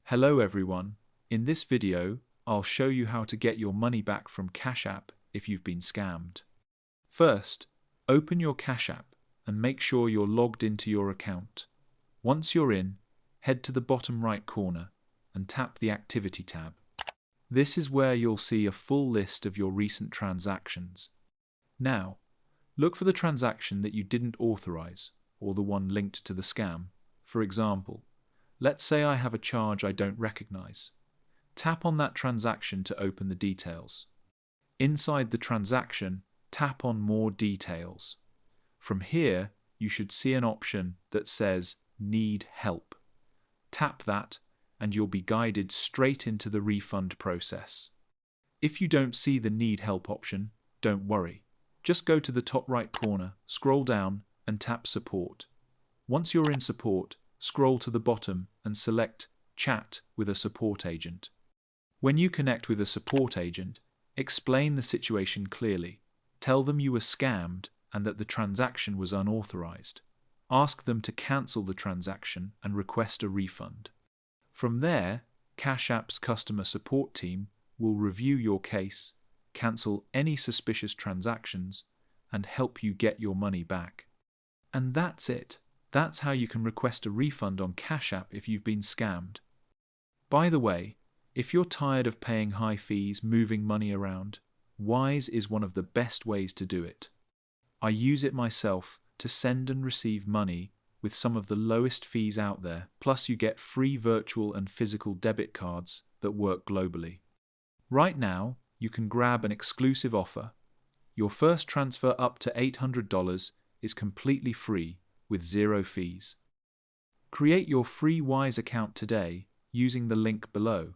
Hello everyone. In this video, I'll show you how to get your money back from Cash App if you've been scammed. First, open your Cash App and make sure you're logged into your account. Once you're in, head to the bottom right corner and tap the Activity tab. This is where you'll see a full list of your recent transactions. Now, look for the transaction that you didn't authorize or the one linked to the scam. For example, let's say I have a charge I don't recognize. Tap on that transaction to open the details. Inside the transaction, tap on More Details. From here, you should see an option that says Need Help. Tap that and you'll be guided straight into the refund process. If you don't see the Need Help option, don't worry. Just go to the top right corner, scroll down and tap Support. Once you're in Support, scroll to the bottom and select Chat with a support agent. When you connect with a support agent, explain the situation clearly. Tell them you were scammed and that the transaction was unauthorized. Ask them to cancel the transaction and request a refund. From there, Cash App's customer support team will review your case, cancel any suspicious transactions, and help you get your money back. And that's it. That's how you can request a refund on Cash App if you've been scammed. By the way, if you're tired of paying high fees moving money around, Wise is one of the best ways to do it. I use it myself to send and receive money with some of the lowest fees out there, plus you get free virtual and physical debit cards that work globally. Right now, you can grab an exclusive offer. Your first transfer up to $800 is completely free with 0 fees. Create your free Wise account today using the link below.